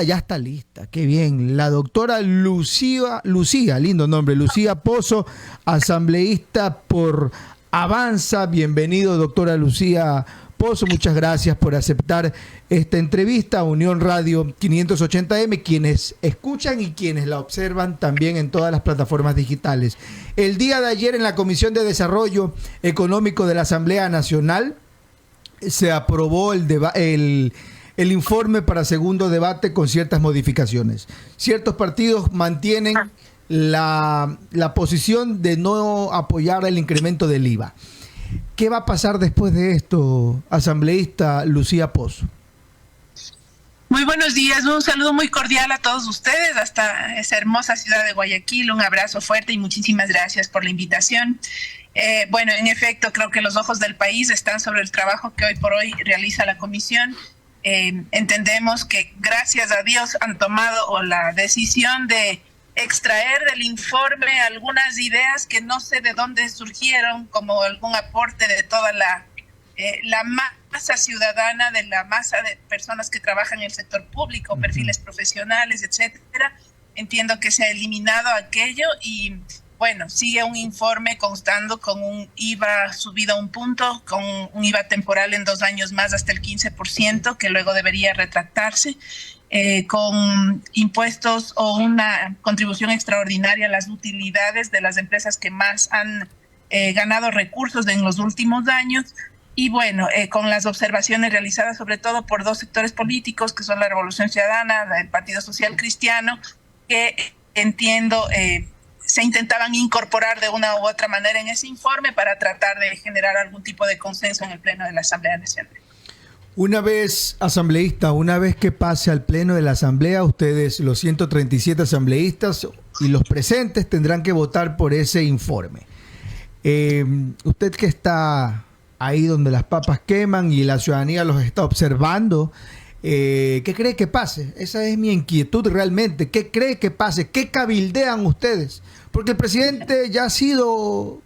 Ya está lista, qué bien. La doctora Lucía, lindo nombre, Lucía Pozo, asambleísta por Avanza. Bienvenido, doctora Lucía Pozo. Muchas gracias por aceptar esta entrevista a Unión Radio 580M, quienes escuchan y quienes la observan también en todas las plataformas digitales. El día de ayer en la Comisión de Desarrollo Económico de la Asamblea Nacional se aprobó el informe para segundo debate con ciertas modificaciones. Ciertos partidos mantienen la posición de no apoyar el incremento del IVA. ¿Qué va a pasar después de esto, asambleísta Lucía Pozo? Muy buenos días, un saludo muy cordial a todos ustedes hasta esa hermosa ciudad de Guayaquil, un abrazo fuerte y muchísimas gracias por la invitación. Bueno, en efecto, creo que los ojos del país están sobre el trabajo que hoy por hoy realiza la comisión. Entendemos que gracias a Dios han tomado la decisión de extraer del informe algunas ideas que no sé de dónde surgieron, como algún aporte de toda la masa ciudadana, de la masa de personas que trabajan en el sector público, perfiles profesionales, etcétera. Entiendo que se ha eliminado aquello y bueno, sigue un informe constando con un IVA subido a un punto, con un IVA temporal en 2 años más hasta el 15%, que luego debería retractarse, con impuestos o una contribución extraordinaria a las utilidades de las empresas que más han ganado recursos en los últimos años. Y bueno, con las observaciones realizadas sobre todo por 2 sectores políticos, que son la Revolución Ciudadana, el Partido Social Cristiano, que entiendo se intentaban incorporar de una u otra manera en ese informe para tratar de generar algún tipo de consenso en el Pleno de la Asamblea Nacional. Una vez, asambleísta, una vez que pase al Pleno de la Asamblea, ustedes, los 137 asambleístas y los presentes, tendrán que votar por ese informe. Usted que está ahí donde las papas queman y la ciudadanía los está observando, ¿qué cree que pase? Esa es mi inquietud realmente. ¿Qué cree que pase? ¿Qué cabildean ustedes? Porque el presidente ya ha sido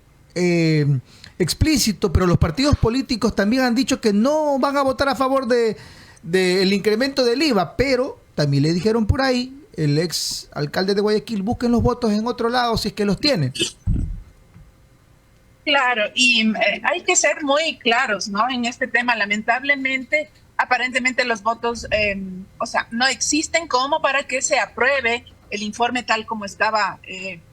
explícito, pero los partidos políticos también han dicho que no van a votar a favor del incremento del IVA, pero también le dijeron por ahí, el ex alcalde de Guayaquil, busquen los votos en otro lado si es que los tiene. Claro, y hay que ser muy claros, ¿no? En este tema, lamentablemente, aparentemente los votos, no existen como para que se apruebe el informe tal como estaba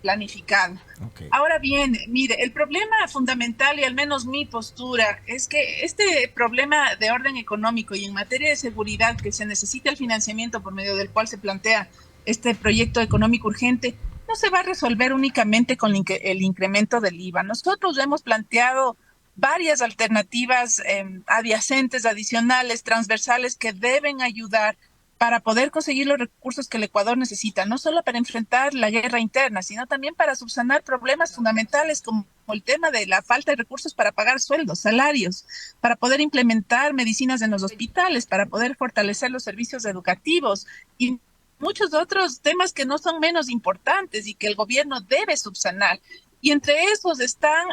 planificado. Okay. Ahora bien, mire, el problema fundamental, y al menos mi postura, es que este problema de orden económico y en materia de seguridad, que se necesita el financiamiento por medio del cual se plantea este proyecto económico urgente, no se va a resolver únicamente con el incremento del IVA. Nosotros hemos planteado varias alternativas adyacentes, adicionales, transversales, que deben ayudar para poder conseguir los recursos que el Ecuador necesita, no solo para enfrentar la guerra interna, sino también para subsanar problemas fundamentales como el tema de la falta de recursos para pagar sueldos, salarios, para poder implementar medicinas en los hospitales, para poder fortalecer los servicios educativos y muchos otros temas que no son menos importantes y que el gobierno debe subsanar. Y entre esos están,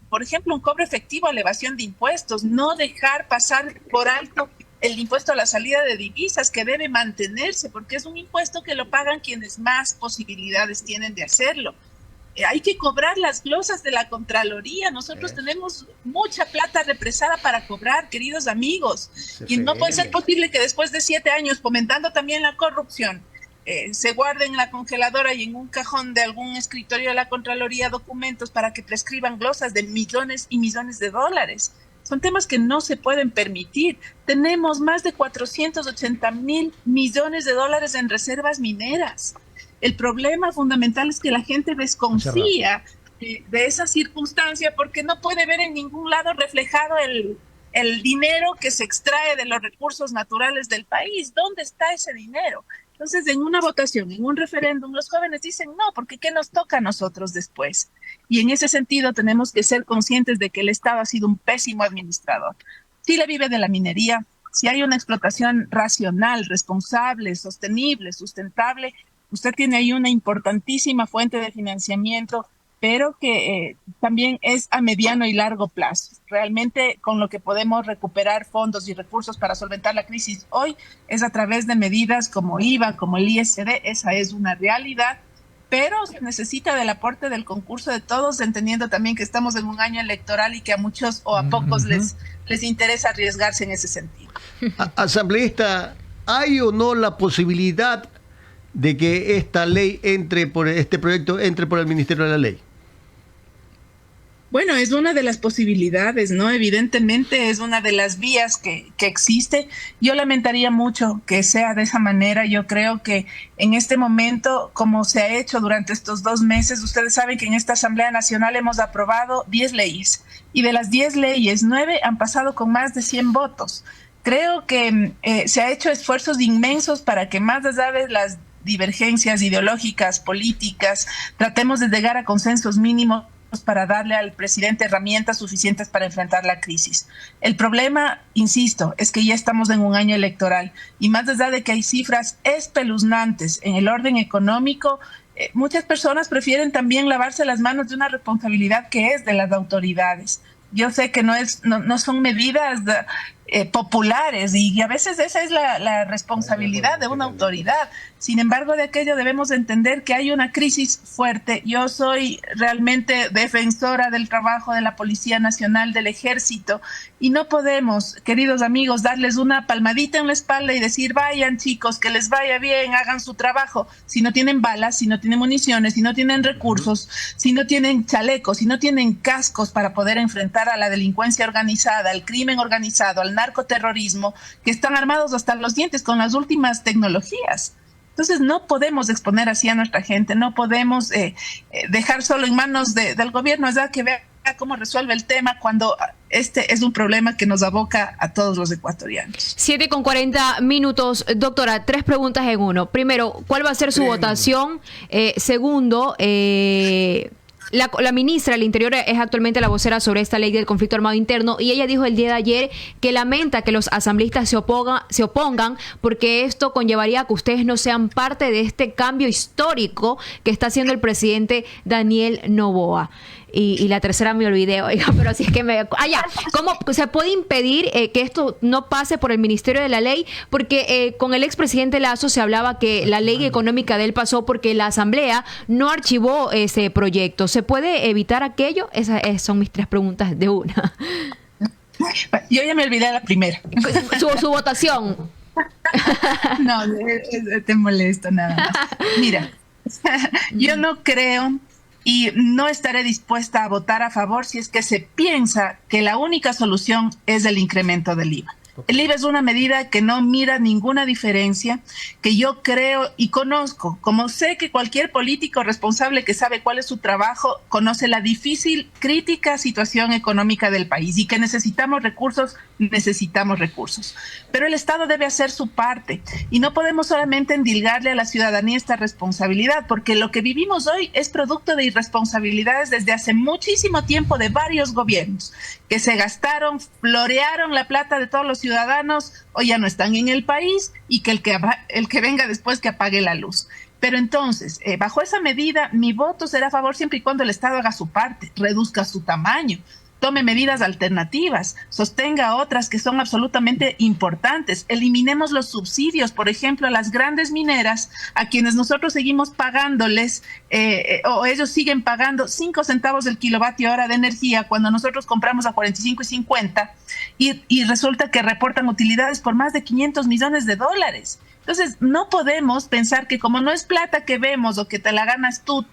por ejemplo, un cobro efectivo a elevación de impuestos, no dejar pasar por alto el impuesto a la salida de divisas, que debe mantenerse, porque es un impuesto que lo pagan quienes más posibilidades tienen de hacerlo. Hay que cobrar las glosas de la Contraloría. Nosotros tenemos mucha plata represada para cobrar, queridos amigos. Y no puede ser posible que después de 7 años, fomentando también la corrupción, se guarden en la congeladora y en un cajón de algún escritorio de la Contraloría documentos para que prescriban glosas de millones y millones de dólares. Son temas que no se pueden permitir. Tenemos más de 480,000 millones de dólares en reservas mineras. El problema fundamental es que la gente desconfía de esa circunstancia porque no puede ver en ningún lado reflejado el dinero que se extrae de los recursos naturales del país. ¿Dónde está ese dinero? Entonces, en una votación, en un referéndum, los jóvenes dicen no, porque ¿qué nos toca a nosotros después? Y en ese sentido tenemos que ser conscientes de que el Estado ha sido un pésimo administrador. Chile vive de la minería. Si hay una explotación racional, responsable, sostenible, sustentable, usted tiene ahí una importantísima fuente de financiamiento pero que también es a mediano y largo plazo. Realmente con lo que podemos recuperar fondos y recursos para solventar la crisis hoy es a través de medidas como IVA, como el ISD, esa es una realidad, pero se necesita del aporte del concurso de todos, entendiendo también que estamos en un año electoral y que a muchos o a pocos les interesa arriesgarse en ese sentido. Asambleísta, ¿hay o no la posibilidad de que esta ley este proyecto entre por el Ministerio de la Ley? Bueno, es una de las posibilidades, ¿no? Evidentemente es una de las vías que existe. Yo lamentaría mucho que sea de esa manera. Yo creo que en este momento, como se ha hecho durante estos 2 meses, ustedes saben que en esta Asamblea Nacional hemos aprobado 10 leyes y de las 10 leyes, 9 han pasado con más de 100 votos. Creo que se ha hecho esfuerzos inmensos para que más allá de las divergencias ideológicas, políticas, tratemos de llegar a consensos mínimos para darle al presidente herramientas suficientes para enfrentar la crisis. El problema, insisto, es que ya estamos en un año electoral y más allá de que hay cifras espeluznantes en el orden económico, muchas personas prefieren también lavarse las manos de una responsabilidad que es de las autoridades. Yo sé que no son medidas populares y a veces esa es la responsabilidad de una autoridad. Sin embargo, de aquello debemos entender que hay una crisis fuerte. Yo soy realmente defensora del trabajo de la Policía Nacional, del Ejército, y no podemos, queridos amigos, darles una palmadita en la espalda y decir, vayan chicos, que les vaya bien, hagan su trabajo, si no tienen balas, si no tienen municiones, si no tienen recursos, si no tienen chalecos, si no tienen cascos para poder enfrentar a la delincuencia organizada, al crimen organizado, al narcoterrorismo, que están armados hasta los dientes con las últimas tecnologías. Entonces no podemos exponer así a nuestra gente, no podemos dejar solo en manos del gobierno, ya que vea cómo resuelve el tema cuando este es un problema que nos aboca a todos los ecuatorianos. 7:40. Doctora, 3 preguntas en uno. Primero, ¿cuál va a ser su votación? Segundo, la ministra del Interior es actualmente la vocera sobre esta ley del conflicto armado interno y ella dijo el día de ayer que lamenta que los asambleístas se opongan porque esto conllevaría a que ustedes no sean parte de este cambio histórico que está haciendo el presidente Daniel Noboa. Y la tercera me olvidé, oiga, pero si es que ¿cómo se puede impedir que esto no pase por el Ministerio de la Ley? Porque con el expresidente Lasso se hablaba que la ley económica de él pasó porque la Asamblea no archivó ese proyecto. ¿Se puede evitar aquello? Esas son mis 3 preguntas de una. Yo ya me olvidé la primera. Su votación. No, te molesto nada más. Mira, yo no creo y no estaré dispuesta a votar a favor si es que se piensa que la única solución es el incremento del IVA. El IVA es una medida que no mira ninguna diferencia, que yo creo y conozco, como sé que cualquier político responsable que sabe cuál es su trabajo, conoce la difícil, crítica situación económica del país y que necesitamos recursos. Pero el Estado debe hacer su parte y no podemos solamente endilgarle a la ciudadanía esta responsabilidad, porque lo que vivimos hoy es producto de irresponsabilidades desde hace muchísimo tiempo de varios gobiernos que se gastaron, florearon la plata de todos los ciudadanos, hoy ya no están en el país y que el que venga después que apague la luz. Pero entonces, bajo esa medida, mi voto será a favor siempre y cuando el Estado haga su parte, reduzca su tamaño, tome medidas alternativas, sostenga otras que son absolutamente importantes. Eliminemos los subsidios, por ejemplo, a las grandes mineras, a quienes nosotros seguimos pagándoles, o ellos siguen pagando 5 centavos el kilovatio hora de energía cuando nosotros compramos a 45 y 50 y resulta que reportan utilidades por más de $500 millones. Entonces, no podemos pensar que como no es plata que vemos o que te la ganas tú,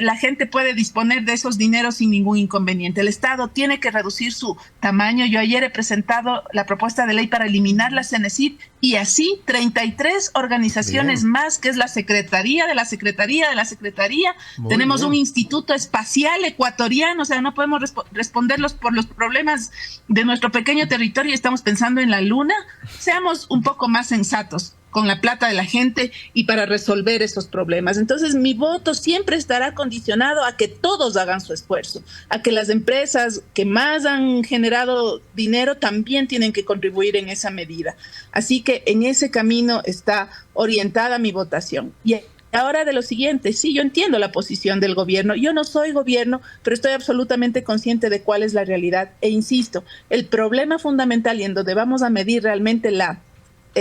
la gente puede disponer de esos dineros sin ningún inconveniente. El Estado tiene que reducir su tamaño. Yo ayer he presentado la propuesta de ley para eliminar la CENESID y así 33 organizaciones más, que es la Secretaría de la Secretaría de la Secretaría. Tenemos un Instituto Espacial Ecuatoriano, o sea, no podemos responderlos por los problemas de nuestro pequeño territorio y estamos pensando en la Luna. Seamos un poco más sensatos con la plata de la gente y para resolver esos problemas. Entonces, mi voto siempre estará condicionado a que todos hagan su esfuerzo, a que las empresas que más han generado dinero también tienen que contribuir en esa medida. Así que en ese camino está orientada mi votación. Y ahora de lo siguiente, sí, yo entiendo la posición del gobierno, yo no soy gobierno, pero estoy absolutamente consciente de cuál es la realidad e insisto, el problema fundamental y en donde vamos a medir realmente la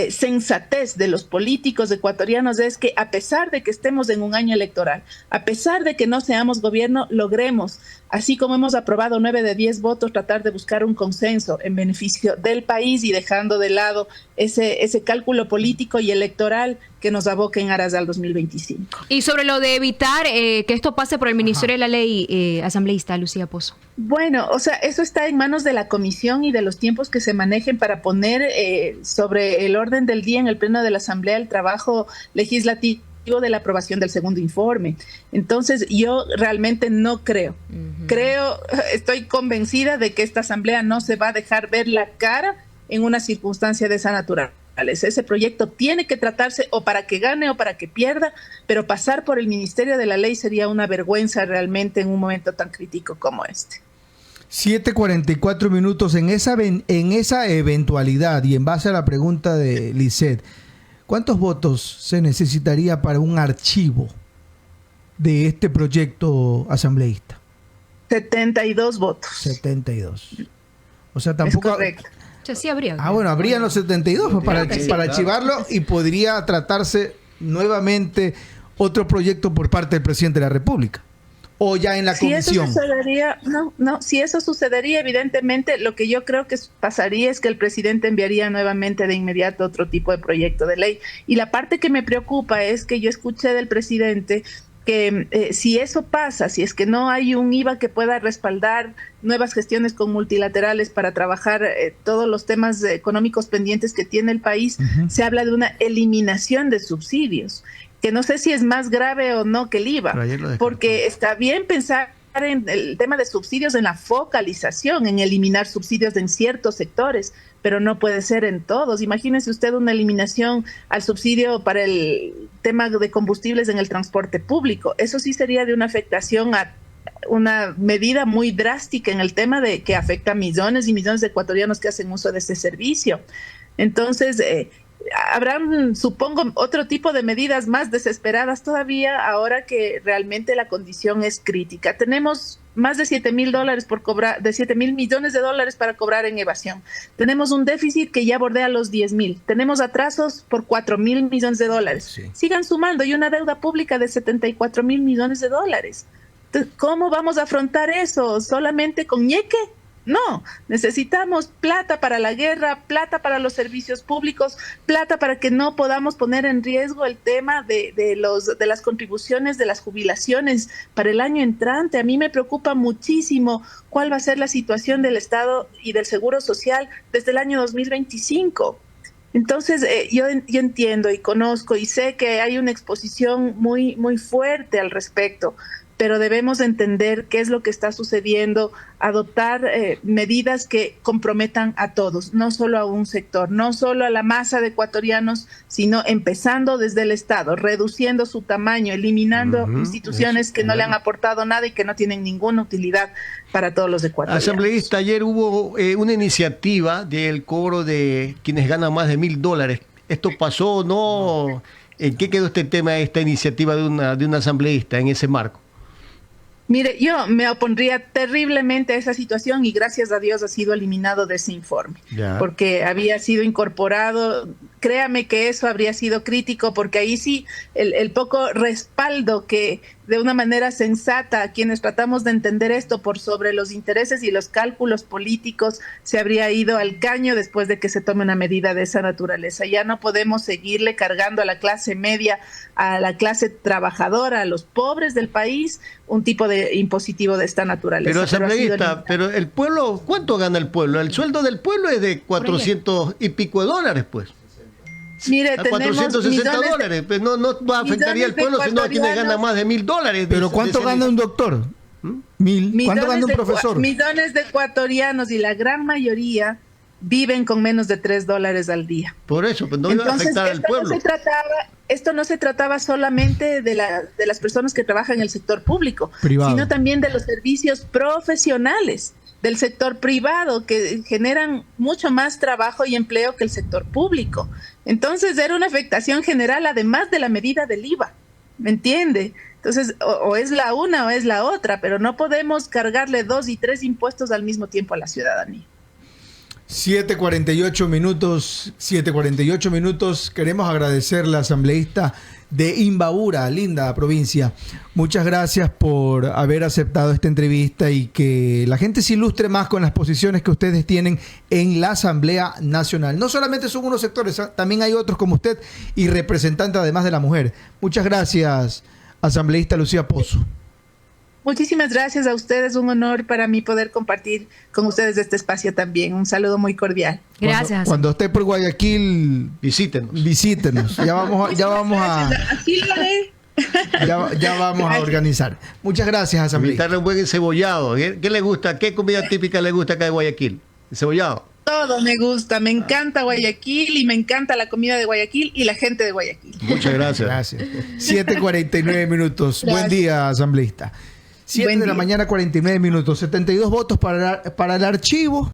sensatez de los políticos ecuatorianos es que a pesar de que estemos en un año electoral, a pesar de que no seamos gobierno, logremos, así como hemos aprobado 9 de 10 votos, tratar de buscar un consenso en beneficio del país y dejando de lado ese cálculo político y electoral que nos aboque en aras al 2025. Y sobre lo de evitar que esto pase por el Ministerio de la Ley, asambleísta Lucía Pozo. Bueno, o sea, eso está en manos de la comisión y de los tiempos que se manejen para poner sobre el orden del día en el Pleno de la Asamblea el trabajo legislativo de la aprobación del segundo informe. Entonces, yo realmente no creo. Estoy convencida de que esta Asamblea no se va a dejar ver la cara en una circunstancia de esa naturaleza. Ese proyecto tiene que tratarse o para que gane o para que pierda, pero pasar por el Ministerio de la Ley sería una vergüenza realmente en un momento tan crítico como este. 7:44 minutos. En esa eventualidad y en base a la pregunta de Lisset, ¿cuántos votos se necesitaría para un archivo de este proyecto asambleísta? 72 votos. 72. O sea, tampoco... Es correcto. Sí, habría. Bueno, habrían los 72 pues, para sí, archivarlo y podría tratarse nuevamente otro proyecto por parte del presidente de la República. O ya en la comisión. Eso sucedería, si eso sucedería, evidentemente lo que yo creo que pasaría es que el presidente enviaría nuevamente de inmediato otro tipo de proyecto de ley. Y la parte que me preocupa es que yo escuché del presidente que si eso pasa, si es que no hay un IVA que pueda respaldar nuevas gestiones con multilaterales para trabajar todos los temas económicos pendientes que tiene el país, se habla de una eliminación de subsidios, que no sé si es más grave o no que el IVA, porque está bien pensar en el tema de subsidios en la focalización, en eliminar subsidios en ciertos sectores, pero no puede ser en todos. Imagínese usted una eliminación al subsidio para el tema de combustibles en el transporte público. Eso sí sería de una afectación a una medida muy drástica en el tema de que afecta a millones y millones de ecuatorianos que hacen uso de este servicio. Entonces, habrán, supongo, otro tipo de medidas más desesperadas todavía ahora que realmente la condición es crítica. Tenemos más de $7,000 por cobrar, de $7,000 millones para cobrar en evasión. Tenemos un déficit que ya bordea los 10,000. Tenemos atrasos por $4,000 millones. Sí. Sigan sumando y una deuda pública de $74,000 millones. Entonces, ¿cómo vamos a afrontar eso? ¿Solamente con ñeque? No, necesitamos plata para la guerra, plata para los servicios públicos, plata para que no podamos poner en riesgo el tema de las contribuciones de las jubilaciones para el año entrante. A mí me preocupa muchísimo cuál va a ser la situación del Estado y del Seguro Social desde el año 2025. Entonces, yo entiendo y conozco y sé que hay una exposición muy, muy fuerte al respecto, pero debemos entender qué es lo que está sucediendo, adoptar medidas que comprometan a todos, no solo a un sector, no solo a la masa de ecuatorianos, sino empezando desde el Estado, reduciendo su tamaño, eliminando instituciones que no le han aportado nada y que no tienen ninguna utilidad para todos los ecuatorianos. Asambleísta, ayer hubo una iniciativa del cobro de quienes ganan más de $1,000. ¿Esto pasó o no? ¿En qué quedó este tema, esta iniciativa de una asambleísta en ese marco? Mire, yo me opondría terriblemente a esa situación y gracias a Dios ha sido eliminado de ese informe, porque había sido incorporado. Créame que eso habría sido crítico, porque ahí sí el poco respaldo que de una manera sensata a quienes tratamos de entender esto por sobre los intereses y los cálculos políticos se habría ido al caño después de que se tome una medida de esa naturaleza. Ya no podemos seguirle cargando a la clase media, a la clase trabajadora, a los pobres del país, un tipo de impositivo de esta naturaleza. Pero asambleísta, pero el pueblo, ¿cuánto gana el pueblo? El sueldo del pueblo es de 400 y pico de dólares, pues. Mire, a $460, pues no afectaría al pueblo si no quienes ganan más de $1,000. Pero ¿cuánto gana un doctor? ¿1,000? ¿Cuánto gana un profesor? Millones de ecuatorianos y la gran mayoría viven con menos de $3 al día. Por eso, pues no iba a afectar al pueblo. Esto no se trataba solamente de las personas que trabajan en el sector público, sino también de los servicios profesionales del sector privado, que generan mucho más trabajo y empleo que el sector público. Entonces era una afectación general, además de la medida del IVA. ¿me entiende? Entonces, o es la una o es la otra, pero no podemos cargarle 2 y 3 impuestos al mismo tiempo a la ciudadanía. 7:48 minutos, 7:48 minutos. Queremos agradecerle a la asambleísta de Imbabura, linda provincia. Muchas gracias por haber aceptado esta entrevista y que la gente se ilustre más con las posiciones que ustedes tienen en la Asamblea Nacional. No solamente son unos sectores, también hay otros como usted y representante además de la mujer. Muchas gracias, asambleísta Lucía Pozo. Muchísimas gracias a ustedes, un honor para mí poder compartir con ustedes este espacio también. Un saludo muy cordial. Gracias. Cuando esté por Guayaquil, visítenos. Ya vamos a Así lo haré. ya vamos a organizar. Muchas gracias, asambleísta. Invitarle un buen encebollado. ¿Qué le gusta? ¿Qué comida típica le gusta acá de Guayaquil? ¿Encebollado? Todo me gusta, me encanta Guayaquil y me encanta la comida de Guayaquil y la gente de Guayaquil. Muchas gracias. Gracias. 7:49 minutos. Gracias. Buen día, asambleísta. 7 Buen de la día. mañana, 49 minutos. 72 votos para el archivo.